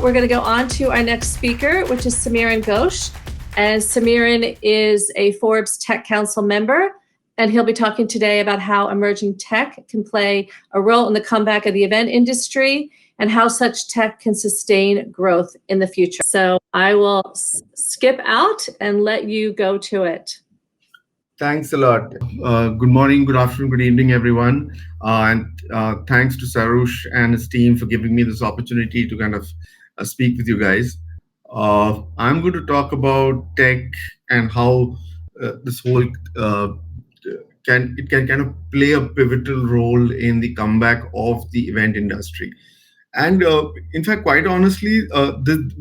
We're going to go on to our next speaker, which is Samiran Ghosh. And Samiran is a Forbes Tech Council member, and he'll be talking today about how emerging tech can play a role in the comeback of the event industry and how such tech can sustain growth in the future. So I will skip out and let you go to it. Thanks a lot. Good morning, good afternoon, good evening, everyone. And thanks to Sarush and his team for giving me this opportunity to kind of speak with you guys. I'm going to talk about tech and how this whole can kind of play a pivotal role in the comeback of the event industry. And in fact, quite honestly,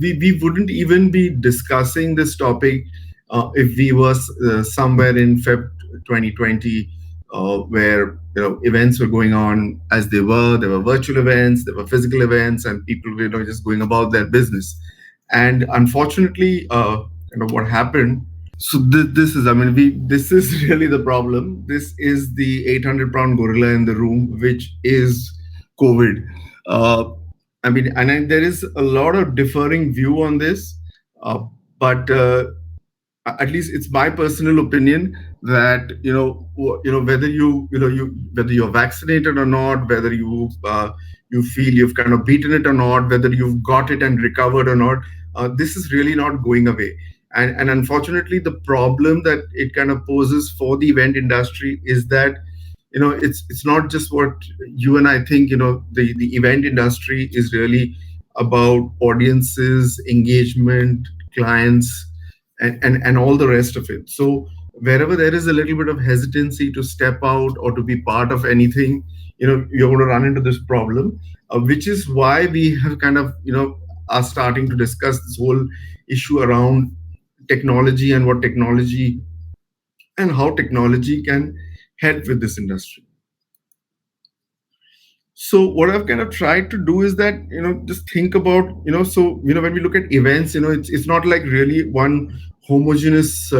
we wouldn't even be discussing this topic if we was somewhere in Feb 2020, where events were going on as they were. There were virtual events, there were physical events, and people were just going about their business. And unfortunately, what happened. So this is, I mean, this is really the problem. This is the 800-pound gorilla in the room, which is COVID. Uh, I mean, there is a lot of differing view on this, but at least it's my personal opinion that whether whether you're vaccinated or not, whether you feel you've kind of beaten it or not, whether you've got it and recovered or not, this is really not going away. And unfortunately, the problem that it kind of poses for the event industry is that it's not just what you and I think. The event industry is really about audiences, engagement, clients, and all the rest of it. So wherever there is a little bit of hesitancy to step out or to be part of anything, you're going to run into this problem, which is why we have kind of are starting to discuss this whole issue around technology and what technology and how technology can help with this industry. So what I've kind of tried to do is that just think about when we look at events, it's not like really one homogeneous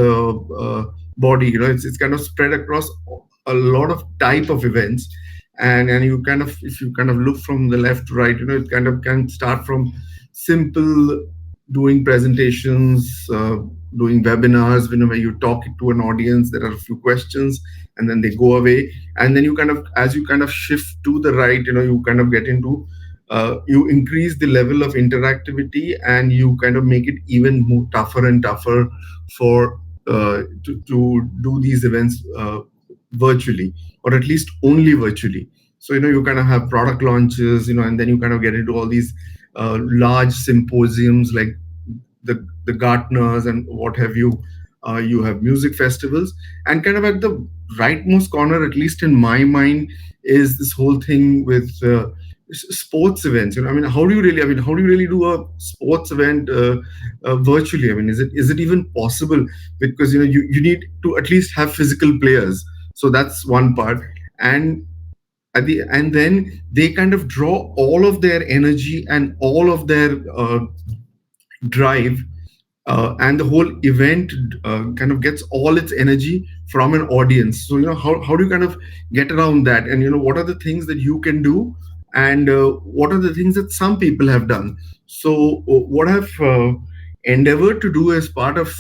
body. It's kind of spread across a lot of type of events, and you kind of, if you kind of look from the left to right, it kind of can start from simple doing presentations, doing webinars, where you talk to an audience, there are a few questions, and then they go away. And then you kind of, as you kind of shift to the right, you kind of get into, you increase the level of interactivity, and you kind of make it even more tougher and tougher for to do these events virtually, or at least only virtually. So you kind of have product launches, and then you kind of get into all these large symposiums like the Gartners and what have you. You have music festivals, and kind of at the rightmost corner, at least in my mind, is this whole thing with sports events. I mean, how do you really do a sports event virtually? I mean, is it even possible? Because you need to at least have physical players. So that's one part. And then they kind of draw all of their energy and all of their drive, and the whole event kind of gets all its energy from an audience. So how do you kind of get around that? And what are the things that you can do, and what are the things that some people have done? So what I've endeavored to do as part of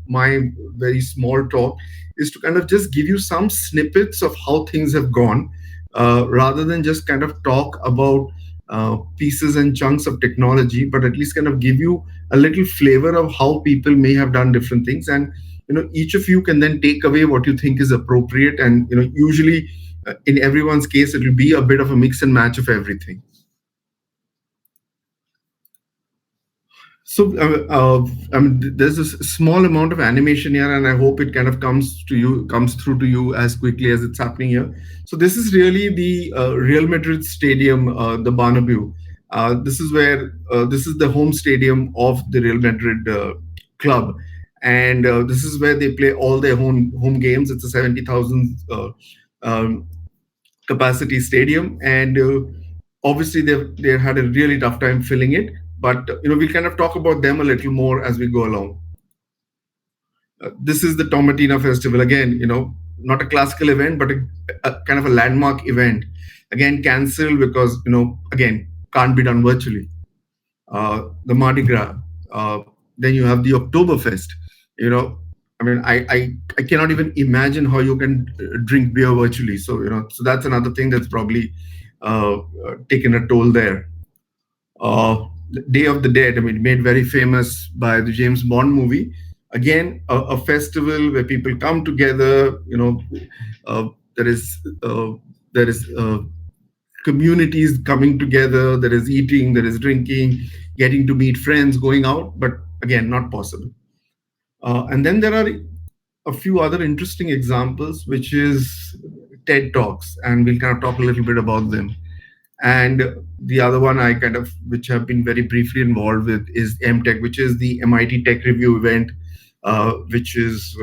my very small talk is to kind of just give you some snippets of how things have gone, rather than just kind of talk about pieces and chunks of technology, but at least kind of give you a little flavor of how people may have done different things. And each of you can then take away what you think is appropriate. And usually in everyone's case, it will be a bit of a mix and match of everything. So I mean, there's a small amount of animation here, and I hope it kind of comes through to you as quickly as it's happening here. So this is really the Real Madrid stadium, the Bernabeu. This is where this is the home stadium of the Real Madrid club, and this is where they play all their home games. It's a 70,000 capacity stadium, and obviously they had a really tough time filling it. But we'll kind of talk about them a little more as we go along. This is the Tomatina Festival. Again, not a classical event, but a kind of a landmark event. Again, cancelled because again, can't be done virtually. the Mardi Gras. Then you have the Oktoberfest. You know, I mean, I cannot even imagine how you can drink beer virtually. So so that's another thing that's probably taken a toll there. Day of the Dead, I mean, made very famous by the James Bond movie. Again, a festival where people come together. Uh, there is uh, there is communities coming together. There is eating, there is drinking, getting to meet friends, going out. But again, not possible. And then there are a few other interesting examples, which is TED Talks, and we'll kind of talk a little bit about them. And the other one I kind of, which I've been very briefly involved with, is MTech, which is the MIT Tech Review event, which is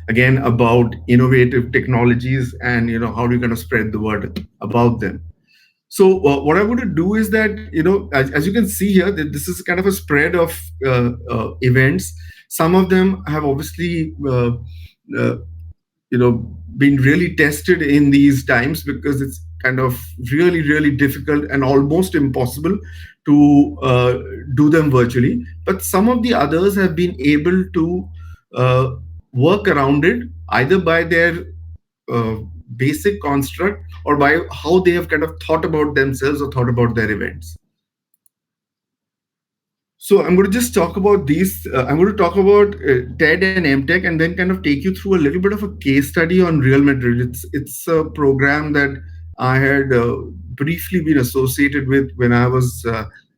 again about innovative technologies and how are you going to spread the word about them. So what I want to do is that as you can see here, that this is kind of a spread of events. Some of them have obviously uh, been really tested in these times, because it's kind of really difficult and almost impossible to do them virtually. But some of the others have been able to uh, work around it, either by their uh, basic construct, or by how they have kind of thought about themselves or thought about their events. So I'm going to just talk about these. I'm going to talk about TED and MTech, and then kind of take you through a little bit of a case study on Real Madrid. It's a program that I had briefly been associated with when I was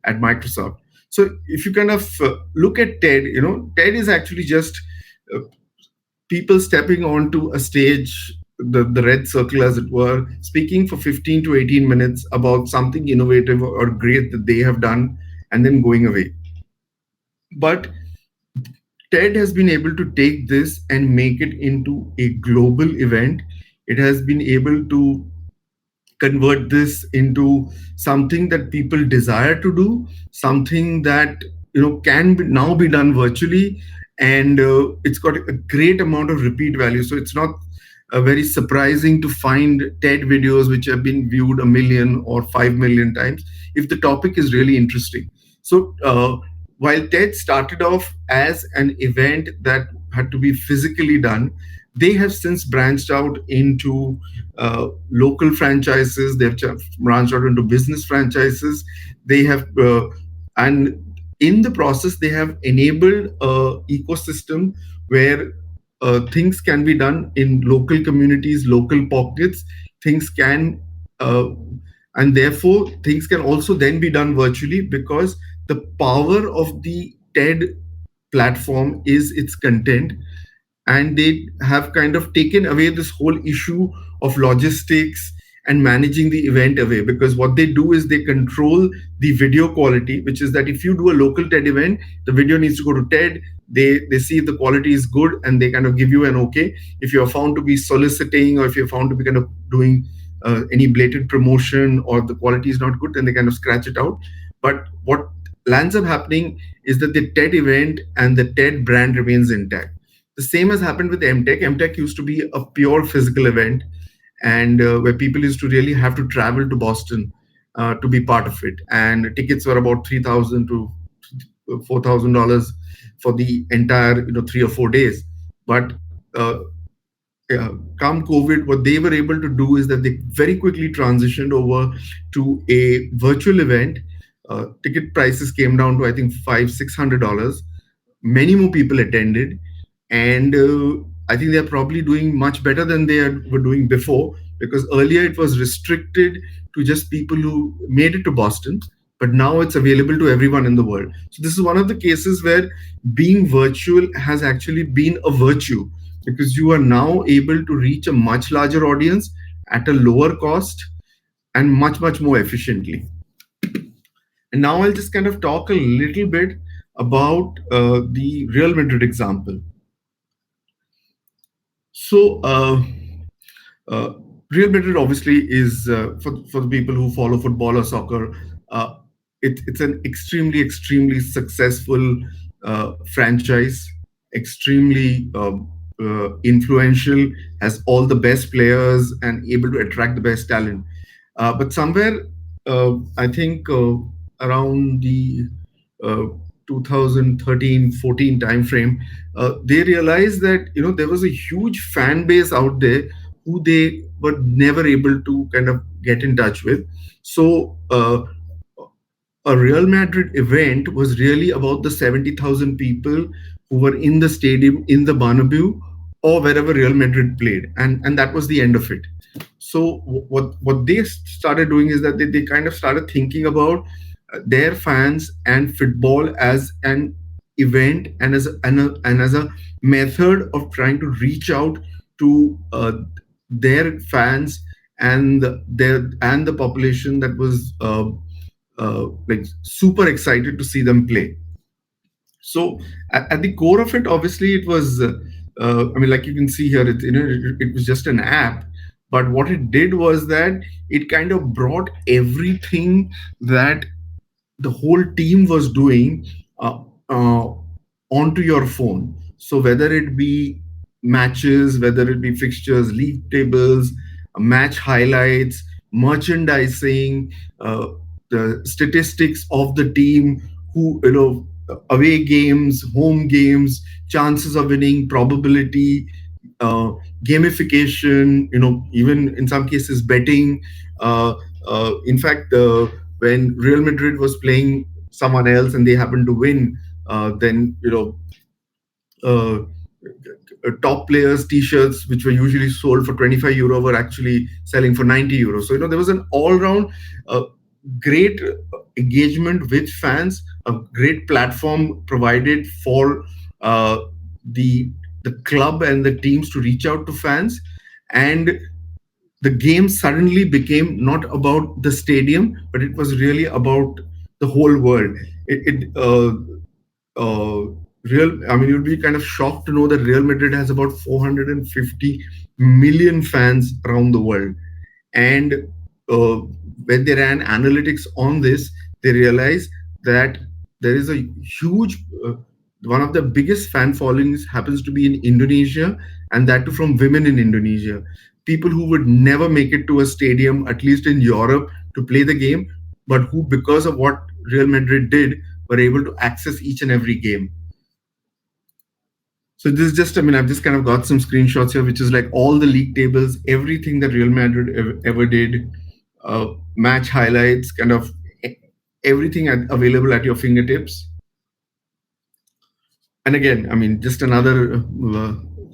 at Microsoft. So if you kind of look at TED, TED is actually just uh, people stepping onto a stage, the red circle as it were, speaking for 15 to 18 minutes about something innovative or great that they have done, and then going away. But TED has been able to take this and make it into a global event. It has been able to convert this into something that people desire to do, something that can now be done virtually, and it's got a great amount of repeat value. So it's not very surprising to find TED videos which have been viewed a million or 5 million times if the topic is really interesting. So while TED started off as an event that had to be physically done, they have since branched out into local franchises. They've branched out into business franchises. They have, and in the process, they have enabled a ecosystem where things can be done in local communities, local pockets. Things can, uh, and therefore, things can also then be done virtually, because the power of the TED platform is its content, and they have kind of taken away this whole issue of logistics and managing the event away, because what they do is they control the video quality, which is that if you do a local TED event, the video needs to go to TED. They see if the quality is good, and they kind of give you an okay. If you're found to be soliciting, or if you're found to be kind of doing any blatant promotion, or the quality is not good, then they kind of scratch it out. But what lands up happening is that the TED event and the TED brand remains intact. The same has happened with MTech. MTech used to be a pure physical event, and where people used to really have to travel to Boston to be part of it. And tickets were about $3,000 to $4,000 for the entire 3 or 4 days. But come COVID, what they were able to do is that they very quickly transitioned over to a virtual event. Ticket prices came down to, I think, $500-600. Many more people attended, and I think they're probably doing much better than were doing before, because earlier it was restricted to just people who made it to Boston, but now it's available to everyone in the world. So this is one of the cases where being virtual has actually been a virtue, because you are now able to reach a much larger audience at a lower cost and much more efficiently. And now I'll just kind of talk a little bit about the Real Madrid example. So, uh, Real Madrid obviously is, for the people who follow football or soccer, uh, it's an extremely successful franchise, extremely influential, has all the best players and able to attract the best talent. But somewhere, I think. around the uh, 2013-14 timeframe, they realized that there was a huge fan base out there who they were never able to kind of get in touch with. So a Real Madrid event was really about the 70,000 people who were in the stadium, in the Bernabeu, or wherever Real Madrid played, and that was the end of it. So what they started doing is that they kind of started thinking about their fans and football as an event and as a method of trying to reach out to their fans and the population that was like super excited to see them play. So at the core of it, obviously, it was. I mean, like you can see here, it was just an app. But what it did was that it kind of brought everything that the whole team was doing uh, uh, onto your phone. So whether it be matches, whether it be fixtures, league tables, match highlights, merchandising, the statistics of the team, who away games, home games, chances of winning, probability, uh, gamification, even in some cases betting. Uh, in fact, when Real Madrid was playing someone else and they happened to win, then uh, top players' t-shirts, which were usually sold for 25 euro, were actually selling for 90 euros. So there was an all-round uh, great engagement with fans, a great platform provided for uh, the the club and the teams to reach out to fans, and the game suddenly became not about the stadium, but it was really about the whole world. Uh, I mean, you'd be kind of shocked to know that Real Madrid has about 450 million fans around the world. And uh, when they ran analytics on this, they realized that there is a huge, one of the biggest fan followings happens to be in Indonesia, and that too from women in Indonesia. People who would never make it to a stadium, at least in Europe, to play the game, but who, because of what Real Madrid did, were able to access each and every game. So this is just, I mean, I've just kind of got some screenshots here, which is like all the league tables, everything that Real Madrid ever did, match highlights, kind of everything available at your fingertips. And again, I mean, just another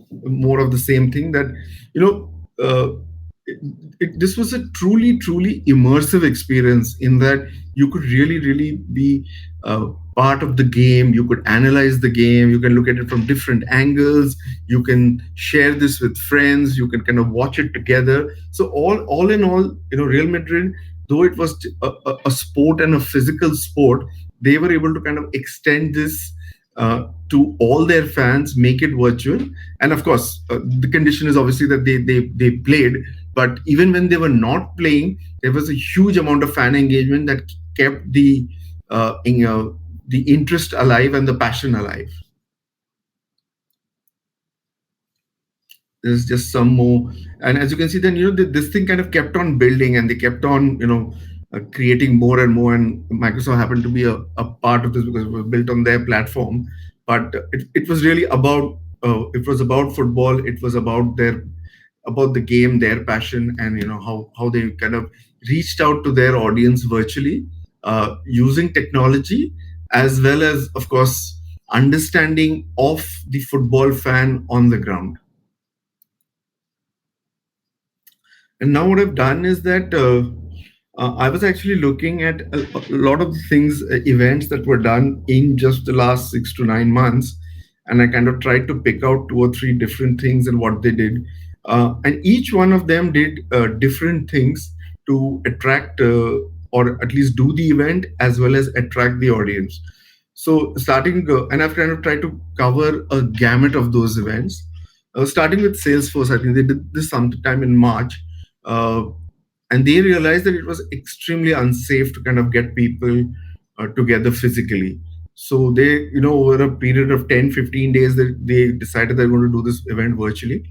more of the same thing that you know. This was a truly immersive experience in that you could really be part of the game. You could analyze the game, you can look at it from different angles, you can share this with friends, you can kind of watch it together. So all in all, Real Madrid, though it was a sport and a physical sport, they were able to kind of extend this to all their fans, make it virtual. And of course, the condition is obviously that they played, but even when they were not playing, there was a huge amount of fan engagement that kept the interest alive and the passion alive. There's just some more, and as you can see, then this thing kind of kept on building, and they kept on creating more and more. And Microsoft happened to be a part of this because it was built on their platform. But it was really about it was about football. It was about the game, their passion, and how they kind of reached out to their audience virtually, using technology, as well as, of course, understanding of the football fan on the ground. And now what I've done is that I was actually looking at a lot of the things, events that were done in just the last 6 to 9 months, and I kind of tried to pick out two or three different things and what they did. And each one of them did different things to attract or at least do the event as well as attract the audience. So starting, and I've kind of tried to cover a gamut of those events. Starting with Salesforce, I think they did this sometime in March. Uh, and they realized that it was extremely unsafe to kind of get people together physically. So they, over a period of 10-15 days, they decided they're going to do this event virtually.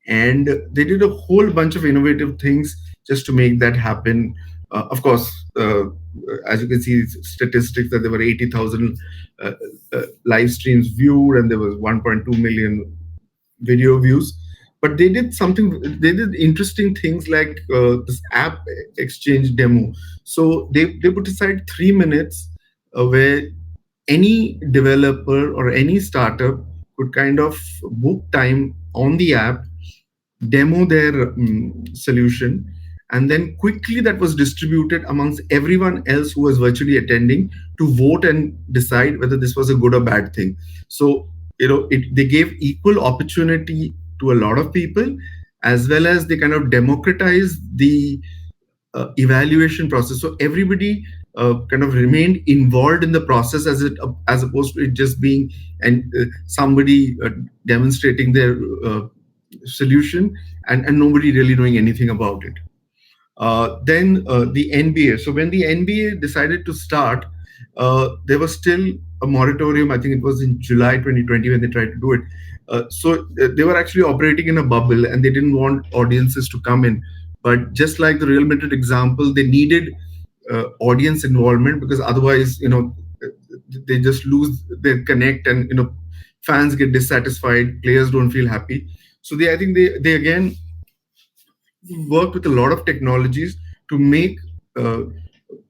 And they did a whole bunch of innovative things just to make that happen. Of course, as you can see, statistics that there were 80,000 uh, live streams viewed, and there was 1.2 million video views. But they did something. They did interesting things like this app exchange demo. So they put aside 3 minutes where any developer or any startup could kind of book time on the app, demo their solution, and then quickly that was distributed amongst everyone else who was virtually attending to vote and decide whether this was a good or bad thing. So they gave equal opportunity to a lot of people, as well as they kind of democratized the evaluation process. So everybody kind of remained involved in the process, as opposed to it just being and somebody demonstrating their solution, and nobody really knowing anything about it. Then the NBA. So when the NBA decided to start, there was still a moratorium. I think it was in July 2020 when they tried to do it. So they were actually operating in a bubble, and they didn't want audiences to come in. But just like the Real Madrid example, they needed audience involvement, because otherwise, they just lose their connect, and fans get dissatisfied, players don't feel happy. So I think they again worked with a lot of technologies to make uh,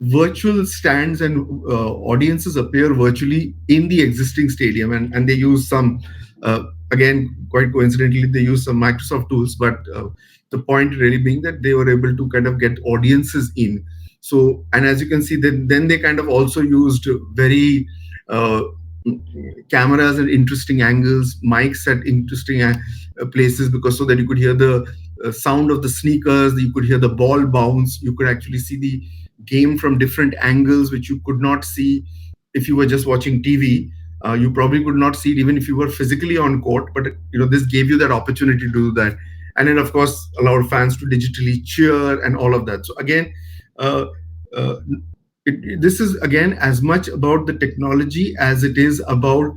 virtual stands and audiences appear virtually in the existing stadium, and they use some again, quite coincidentally, they use some Microsoft tools, but the point really being that they were able to kind of get audiences in. So, and as you can see, then they kind of also used very uh, cameras at interesting angles, mics at interesting places, because so that you could hear the sound of the sneakers, you could hear the ball bounce, you could actually see the game from different angles, which you could not see if you were just watching TV. You probably could not see it even if you were physically on court, but this gave you that opportunity to do that, and then of course allowed fans to digitally cheer and all of that. So again, uh, uh, this is again as much about the technology as it is about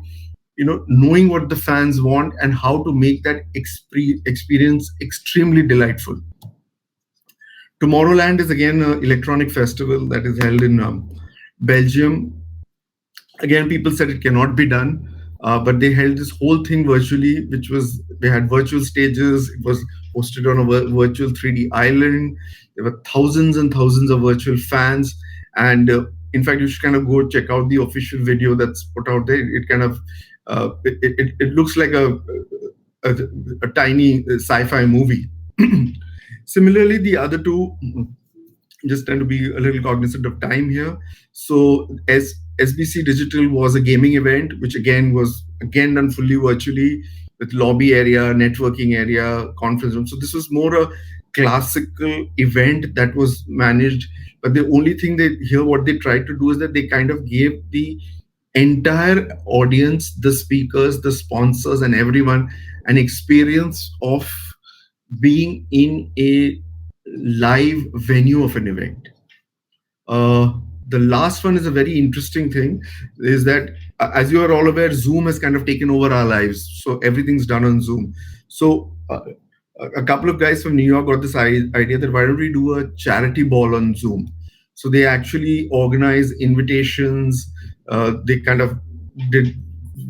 knowing what the fans want and how to make that experience extremely delightful. Tomorrowland is again an electronic festival that is held in Belgium. Again, people said it cannot be done, but they held this whole thing virtually, which was, they had virtual stages. It was hosted on a virtual 3D island. There were thousands and thousands of virtual fans, and in fact, you should kind of go check out the official video that's put out there. It kind of it looks like a, a tiny sci-fi movie. Similarly, the other two, just trying to be a little cognizant of time here. So as SBC Digital was a gaming event, which again was again done fully virtually, with lobby area, networking area, conference room. So this was more a classical event that was managed. But the only thing they here, what they tried to do is that they kind of gave the entire audience, the speakers, the sponsors, and everyone an experience of being in a live venue of an event. Uh, the last one is a very interesting thing, is that as you are all aware, Zoom has kind of taken over our lives. So everything's done on Zoom. So a couple of guys from New York got this idea that why don't we do a charity ball on Zoom? So they actually organize invitations. They kind of did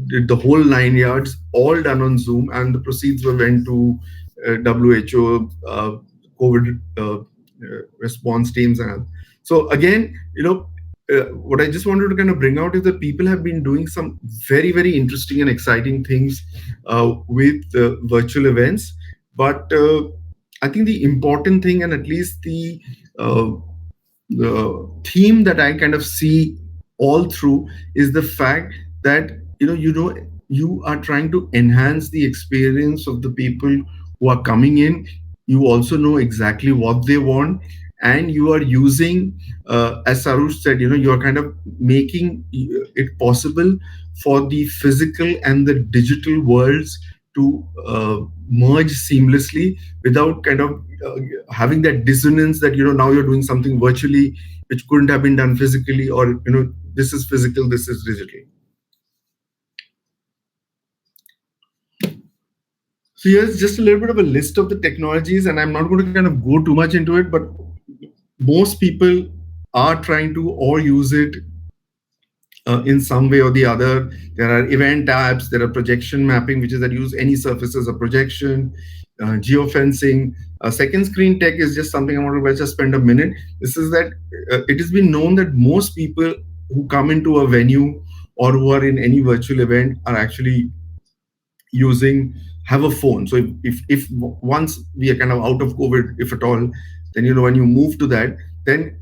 did the whole 9 yards, all done on Zoom, and the proceeds were went to WHO, COVID response teams, and so again, what I just wanted to kind of bring out is that people have been doing some very, very interesting and exciting things with virtual events. But I think the important thing, and at least uh, the theme that I kind of see all through, is the fact that you are trying to enhance the experience of the people who are coming in. You also know exactly what they want, and you are using, as Sarush said, you are kind of making it possible for the physical and the digital worlds to merge seamlessly, without kind of having that dissonance that now you're doing something virtually which couldn't have been done physically, or this is physical, this is digital. So here's just a little bit of a list of the technologies, and I'm not going to kind of go too much into it, but most people are trying to or use it in some way or the other. There are event tabs, there are projection mapping, which is that use any surface as a projection, geofencing. Second screen tech is just something I want to just spend a minute. This is that it has been known that most people who come into a venue or who are in any virtual event are actually using have a phone. So if once we are kind of out of COVID, if at all, then when you move to that, then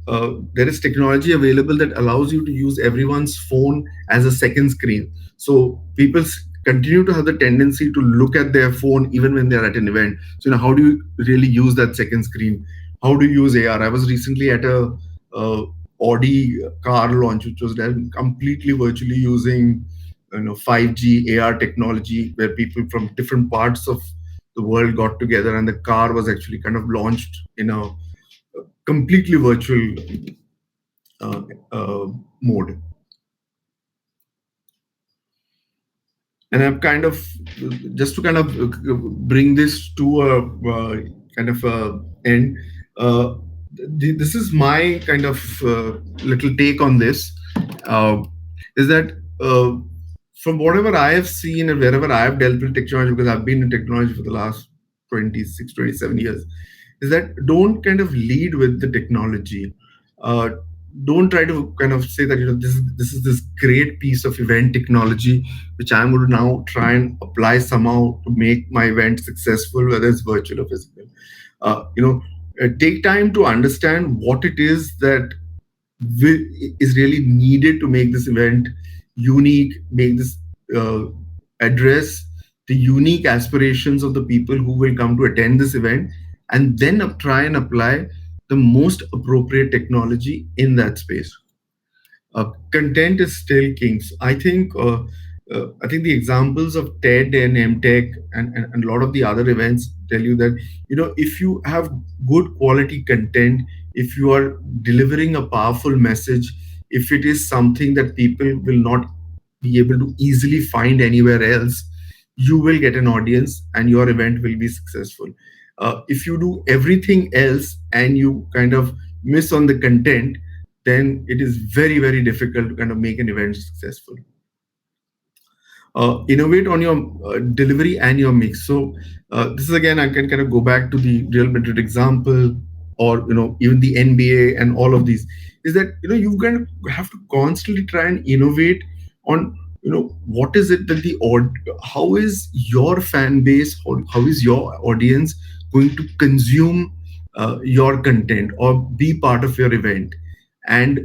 there is technology available that allows you to use everyone's phone as a second screen. So people continue to have the tendency to look at their phone even when they're at an event. So how do you really use that second screen? How do you use AR? I was recently at a Audi car launch, which was done completely virtually using 5G AR technology, where people from different parts of the world got together, and the car was actually kind of launched in a completely virtual uh, uh, mode. And I'm kind of just to kind of bring this to a kind of a end. Uh, this is my kind of little take on this. Uh, is that from whatever I have seen and wherever I have dealt with technology, because I've been in technology for the last 26, 27 years, is that don't kind of lead with the technology. Uh, don't try to kind of say that this is this great piece of event technology which I'm going to now try and apply somehow to make my event successful, whether it's virtual or physical. Take time to understand what it is that is really needed to make this event unique, make this uh, address the unique aspirations of the people who will come to attend this event, and then try and apply the most appropriate technology in that space. Content is still king. I think the examples of TED and MTech and a lot of the other events tell you that if you have good quality content, if you are delivering a powerful message, if it is something that people will not be able to easily find anywhere else, you will get an audience and your event will be successful. If you do everything else and you kind of miss on the content, then it is very, very difficult to kind of make an event successful. Innovate on your delivery and your mix. So this is again, I can kind of go back to the Real Madrid example, or even the NBA and all of these. Is that you kind of have to constantly try and innovate on what is it that how is your fan base, or how is your audience going to consume your content or be part of your event, and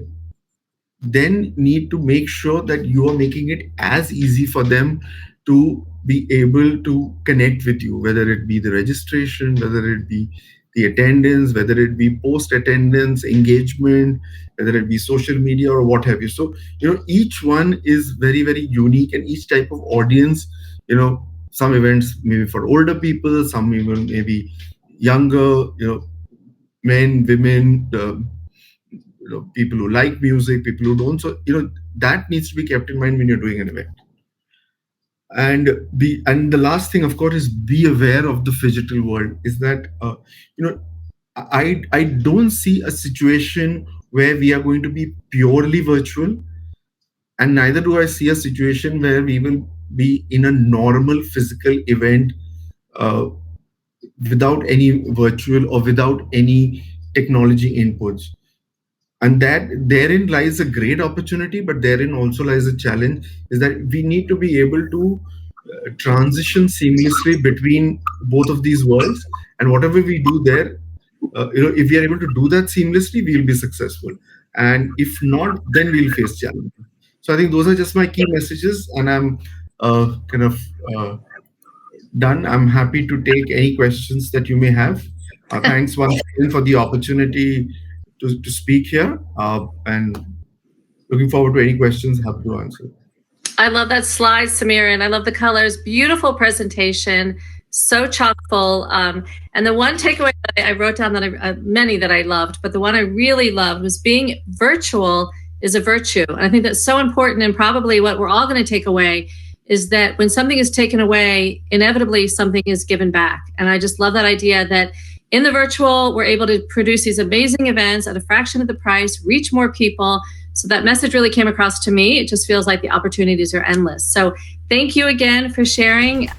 then need to make sure that you are making it as easy for them to be able to connect with you, whether it be the registration, whether it be the attendance, whether it be post attendance engagement, whether it be social media or what have you. So each one is very, very unique, and each type of audience, some events maybe for older people, some even maybe younger, men, women, people who like music, people who don't. So that needs to be kept in mind when you're doing an event. And the last thing, of course, is be aware of the phygital world. Is that I don't see a situation where we are going to be purely virtual, and neither do I see a situation where we will be in a normal physical event uh, without any virtual or without any technology inputs. And that therein lies a great opportunity, but therein also lies a challenge, is that we need to be able to transition seamlessly between both of these worlds. And whatever we do there, if we are able to do that seamlessly, we will be successful. And if not, then we'll face challenges. So I think those are just my key messages, and I'm kind of done. I'm happy to take any questions that you may have. Thanks once again for the opportunity to speak here, and looking forward to any questions. Happy to answer. I love that slide, Samiran. I love the colors. Beautiful presentation. So chock full. And the one takeaway that I wrote down, that many that I loved, but the one I really loved was being virtual is a virtue. And I think that's so important, and probably what we're all going to take away is that when something is taken away, inevitably something is given back. And I just love that idea that in the virtual, we're able to produce these amazing events at a fraction of the price, reach more people. So that message really came across to me. It just feels like the opportunities are endless. So thank you again for sharing.